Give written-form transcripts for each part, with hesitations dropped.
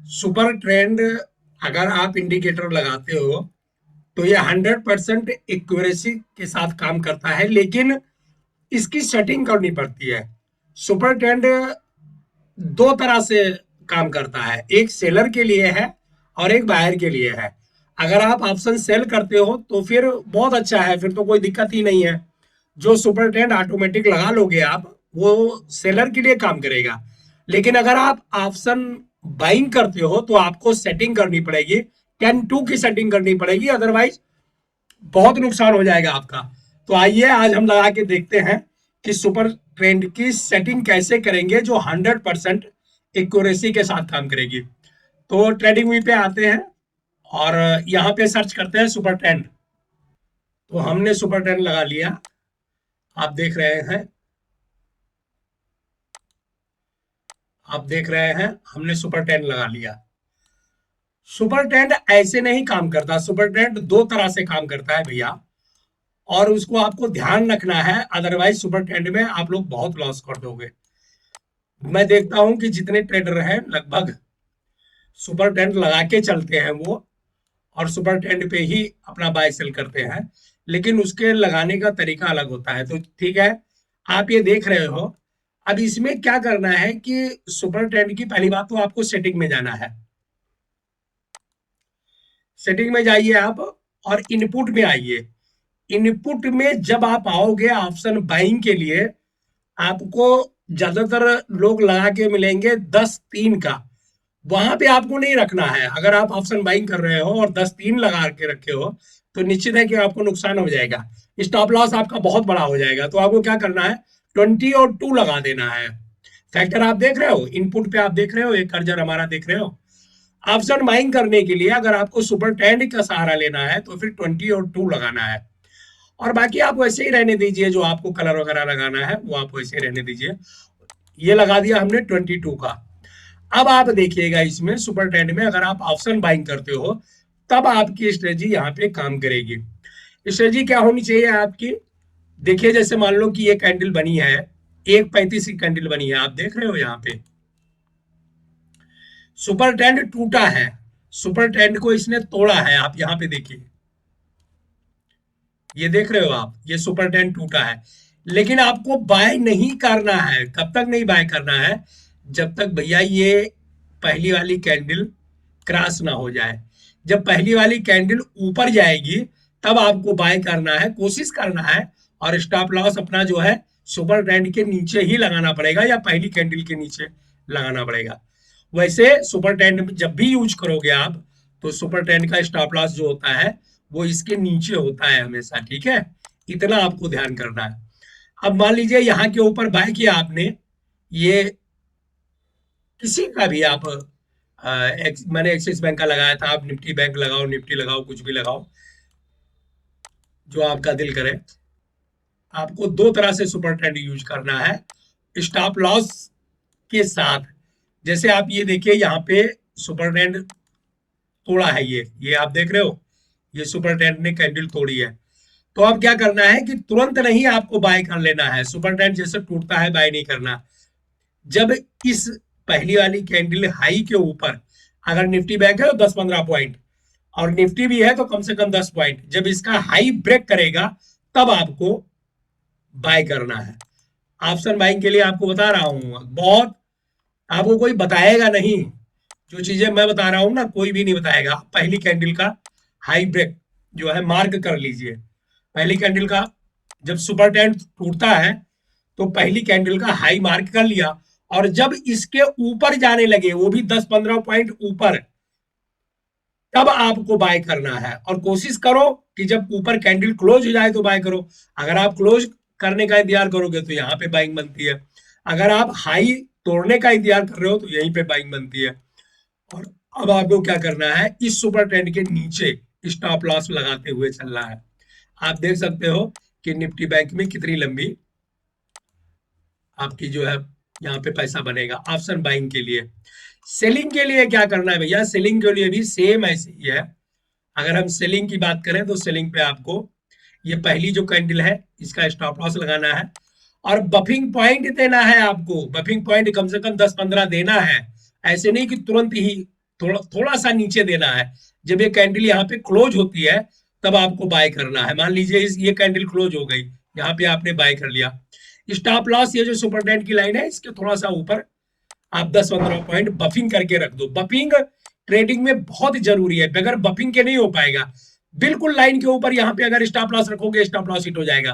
Super trend अगर आप indicator लगाते हो तो ये 100% एक्यूरेसी के साथ काम करता है, लेकिन इसकी सेटिंग करनी पड़ती है। सुपर ट्रेंड दो तरह से काम करता है, एक सेलर के लिए है और एक बायर के लिए है। अगर आप ऑप्शन सेल करते हो तो फिर बहुत अच्छा है, फिर तो कोई दिक्कत ही नहीं है। जो सुपर ट्रेंड ऑटोमेटिक लगा लोगे आप, वो सेलर के लिए काम करेगा। लेकिन अगर आप ऑप्शन बाइंग करते हो तो आपको सेटिंग करनी पड़ेगी, 10-2 की सेटिंग करनी पड़ेगी, अदरवाइज बहुत नुकसान हो जाएगा आपका। तो आइए आज हम लगा के देखते हैं कि सुपर ट्रेंड की सेटिंग कैसे करेंगे जो 100% एक्यूरेसी के साथ काम करेगी। तो ट्रेडिंग व्यू पे आते हैं और यहाँ पे सर्च करते हैं सुपर ट्रेंड। तो हमने सुपर ट्रेंड लगा लिया, आप देख रहे हैं। आप देख रहे हैं हमने सुपर ट्रेंड लगा लिया। सुपर ट्रेंड ऐसे नहीं काम करता, सुपर ट्रेंड दो तरह से काम करता है भैया, और उसको आपको ध्यान रखना है, अदरवाइज सुपर ट्रेंड में आप लोग बहुत लॉस कर दोगे। मैं देखता हूं कि जितने ट्रेडर हैं लगभग सुपर ट्रेंड लगा के चलते हैं वो, और सुपर ट्रेंड पे ही अपना बाय सेल करते हैं, लेकिन उसके लगाने का तरीका अलग होता है। तो ठीक है, आप ये देख रहे हो। अब इसमें क्या करना है कि सुपर ट्रेंड की पहली बात तो आपको सेटिंग में जाना है। सेटिंग में जाइए आप और इनपुट में आइए। इनपुट में जब आप आओगे ऑप्शन बाइंग के लिए, आपको ज्यादातर लोग लगा के मिलेंगे 10-3 का। वहां पे आपको नहीं रखना है। अगर आप ऑप्शन बाइंग कर रहे हो और 10-3 लगा के रखे हो तो निश्चित है कि आपको नुकसान हो जाएगा, स्टॉप लॉस आपका बहुत बड़ा हो जाएगा। तो आपको क्या करना है, 20 और 2 लगा देना है। फैक्टर आप देख रहे हो, इनपुट पे आप देख रहे हो, एक कर्जर हमारा देख रहे हो। ऑप्शन बाइंग करने के लिए अगर आपको सुपर ट्रेंड का सहारा लेना है तो फिर 20 और 2 लगाना है, और बाकी आप वैसे ही रहने दीजिए। जो आपको कलर वगैरह लगाना है वो आप वैसे ही रहने दीजिए। ये लगा दिया हमने 22 का। अब आप देखिएगा इसमें सुपर ट्रेंड में अगर आप ऑप्शन बाइंग करते हो तब आपकी स्ट्रेटजी यहाँ पे काम करेगी। स्ट्रेटजी क्या होनी चाहिए आपकी, देखिए जैसे मान लो कि ये कैंडल बनी है, 1:35 की कैंडल बनी है, आप देख रहे हो यहाँ पे सुपर ट्रेंड टूटा है। सुपर ट्रेंड को इसने तोड़ा है, आप यहाँ पे देखिए, ये देख रहे हो आप, ये सुपर ट्रेंड टूटा है। लेकिन आपको बाय नहीं करना है। कब तक नहीं बाय करना है, जब तक भैया ये पहली वाली कैंडल क्रॉस ना हो जाए। जब पहली वाली कैंडल ऊपर जाएगी तब आपको बाय करना है, कोशिश करना है। और स्टॉप लॉस अपना जो है सुपर ट्रेंड के नीचे ही लगाना पड़ेगा या पहली कैंडल के नीचे लगाना पड़ेगा। वैसे सुपर ट्रेंड जब भी यूज करोगे आप, तो सुपर ट्रेंड का स्टॉप लॉस जो होता है वो इसके नीचे होता है हमेशा, ठीक है। इतना आपको ध्यान करना है। अब मान लीजिए यहाँ के ऊपर बाय किया आपने, ये किसी का भी आप मैंने एक्सिस बैंक का लगाया था, आप निफ्टी बैंक लगाओ, निफ्टी लगाओ, कुछ भी लगाओ, जो आपका दिल करे। आपको दो तरह से सुपर ट्रेंड यूज करना है स्टॉप लॉस के साथ। जैसे आप ये देखिए यहाँ पे सुपर ट्रेंड तोड़ा है, ये आप देख रहे हो, ये सुपर ट्रेंड ने कैंडल तोड़ी है। तो अब क्या करना है कि तुरंत नहीं आपको बाय कर लेना है। सुपर ट्रेंड जैसे टूटता है बाय नहीं करना। जब इस पहली वाली कैंडल हाई के ऊपर, अगर निफ्टी बैंक है तो 10-15 पॉइंट, और निफ्टी भी है तो कम से कम 10 पॉइंट, जब इसका हाई ब्रेक करेगा तब आपको बाय करना है। ऑप्शन बाइंग के लिए आपको बता रहा हूं, बहुत आपको कोई बताएगा नहीं। जो चीजें मैं बता रहा हूं ना, कोई भी नहीं बताएगा। पहली कैंडल का हाई ब्रेक जो है मार्क कर लीजिए। पहली कैंडल का जब सुपर ट्रेंड टूटता है तो पहली कैंडल का हाई मार्क कर लिया, और जब इसके ऊपर जाने लगे, वो भी 10-15 पॉइंट ऊपर, तब आपको बाय करना है। और कोशिश करो कि जब ऊपर कैंडल क्लोज हो जाए तो बाय करो। अगर आप क्लोज करने का इंतजार करोगे तो यहाँ पे बाइंग बनती है। अगर आप हाई तोड़ने का इंतजार कर रहे हो तो यहीं पे बाइंग बनती है। और अब आपको क्या करना है, इस सुपर ट्रेंड के नीचे स्टॉप लॉस लगाते हुए चलना है। आप देख सकते हो कि निफ्टी बैंक में कितनी लंबी आपकी जो है यहाँ पे पैसा बनेगा ऑप्शन बाइंग के लिए। सेलिंग के लिए क्या करना है भैया, सेलिंग के लिए भी सेम ऐसे ही है। अगर हम सेलिंग की बात करें तो सेलिंग पे आपको ये पहली जो कैंडल है इसका स्टॉप लॉस लगाना है, और बफिंग पॉइंट देना है आपको। बफिंग पॉइंट कम से कम 10-15 देना है। ऐसे नहीं कि तुरंत ही थोड़ा थोड़ा सा नीचे देना है। जब ये कैंडल यहाँ पे क्लोज होती है तब आपको बाय करना है। मान लीजिए ये कैंडल क्लोज हो गई, यहाँ पे आपने बाय कर लिया। स्टॉप लॉस ये जो सुपर ट्रेंड की लाइन है इसके थोड़ा सा ऊपर आप 10-15 पॉइंट बफिंग करके रख दो। बफिंग ट्रेडिंग में बहुत जरूरी है, बगैर बफिंग के नहीं हो पाएगा। बिल्कुल लाइन के ऊपर यहाँ पे अगर स्टॉप लॉस रखोगे स्टॉप लॉस हिट हो जाएगा।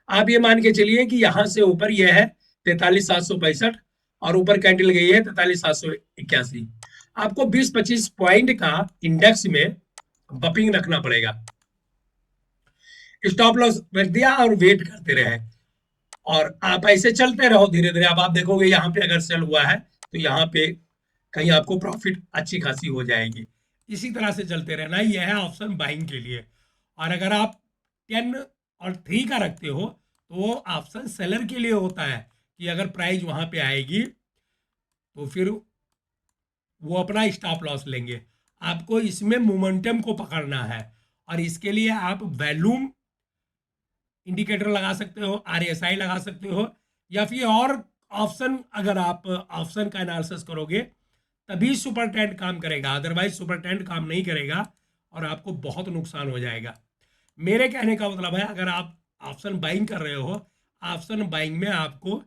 आप ये मान के चलिए कि यहां से ऊपर ये है 43,765 और ऊपर कैंडल गई है 43,781। आपको 20-25 पॉइंट का इंडेक्स में बपिंग रखना पड़ेगा। स्टॉप लॉस रख दिया और वेट करते रहे और आप ऐसे चलते रहो धीरे धीरे। अब आप देखोगे यहाँ पे अगर सेल हुआ है तो यहाँ पे कहीं आपको प्रॉफिट अच्छी खासी हो जाएगी। इसी तरह से चलते रहना, यह है ऑप्शन बाइंग के लिए। और अगर आप 10 और 3 का रखते हो तो वो ऑप्शन सेलर के लिए होता है कि अगर प्राइस वहां पे आएगी तो फिर वो अपना स्टॉप लॉस लेंगे। आपको इसमें मोमेंटम को पकड़ना है और इसके लिए आप वैल्यूम इंडिकेटर लगा सकते हो, आरएसआई लगा सकते हो, या फिर और ऑप्शन। अगर आप ऑप्शन का एनालिसिस करोगे तभी सुपर ट्रेंड काम करेगा, अदरवाइज सुपर ट्रेंड काम नहीं करेगा और आपको बहुत नुकसान हो जाएगा। मेरे कहने का मतलब है अगर आप ऑप्शन बाइंग कर रहे हो, ऑप्शन बाइंग में आपको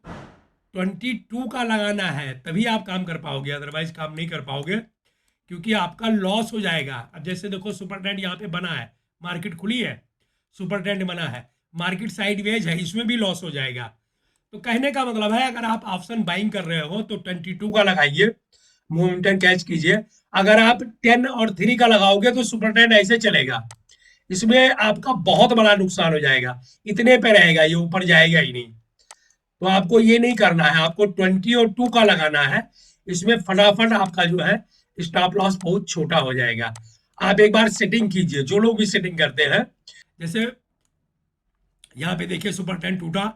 22 का लगाना है तभी आप काम कर पाओगे, अदरवाइज काम नहीं कर पाओगे क्योंकि आपका लॉस हो जाएगा। अब जैसे देखो सुपर ट्रेंड यहाँ पे बना है, मार्केट खुली है, सुपर ट्रेंड बना है, मार्केट साइडवेज है, इसमें भी लॉस हो जाएगा। तो कहने का मतलब है अगर आप ऑप्शन बाइंग कर रहे हो तो 22 का लगाइए, मोमेंटम कैच कीजिए। अगर आप 10 और 3 का लगाओगे तो सुपर ट्रेंड ऐसे चलेगा, इसमें आपका बहुत बड़ा नुकसान हो जाएगा, इतने पे रहेगा, ये ऊपर जाएगा ही नहीं। तो आपको ये नहीं करना है, आपको 20 और 2 का लगाना है। इसमें फटाफट आपका जो है स्टॉप लॉस बहुत छोटा हो जाएगा। आप एक बार सेटिंग कीजिए, जो लोग भी सेटिंग करते हैं। जैसे यहाँ पे देखिए सुपर ट्रेंड टूटा,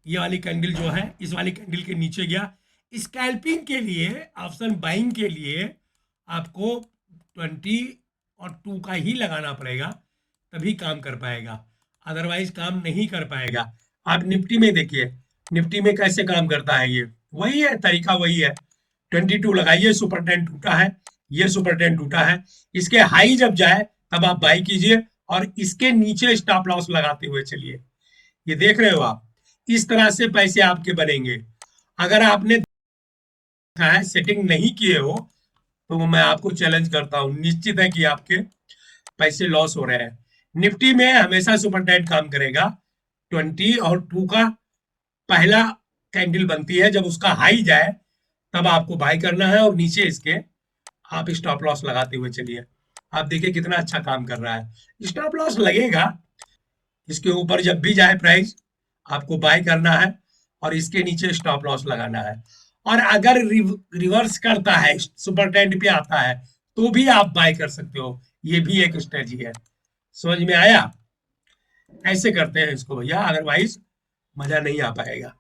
ये वाली कैंडल जो है इस वाली कैंडल के नीचे गया। स्कैल्पिंग के लिए, ऑप्शन बाइंग के लिए आपको 20 और 2 का ही लगाना पड़ेगा तभी काम कर पाएगा, अदरवाइज काम नहीं कर पाएगा। आप निफ्टी में देखिए, निफ्टी में कैसे काम करता है, ये वही है तरीका, वही है। 22 लगाइए, सुपर ट्रेंड टूटा है, ये सुपर ट्रेंड टूटा है, इसके हाई जब जाए तब आप बाई कीजिए और इसके नीचे स्टॉप लॉस लगाते हुए चलिए। ये देख रहे हो आप, इस तरह से पैसे आपके बनेंगे। अगर आपने देखा है सेटिंग नहीं किए हो तो मैं आपको चैलेंज करता हूं, निश्चित है कि आपके पैसे लॉस हो रहे हैं। निफ्टी में हमेशा सुपर ट्रेंड काम करेगा। 20 और 2 का पहला कैंडल बनती है, जब उसका हाई जाए तब आपको बाय करना है और नीचे इसके आप स्टॉप लॉस लगाते हुए चलिए। आप देखिए कितना अच्छा काम कर रहा है। स्टॉप लॉस लगेगा, इसके ऊपर जब भी जाए प्राइस आपको बाय करना है और इसके नीचे स्टॉप लॉस लगाना है। और अगर रिवर्स करता है, सुपर ट्रेंड पे आता है, तो भी आप बाय कर सकते हो, ये भी एक स्ट्रेटजी है। समझ में आया? ऐसे करते हैं इसको भैया, अदरवाइज मजा नहीं आ पाएगा।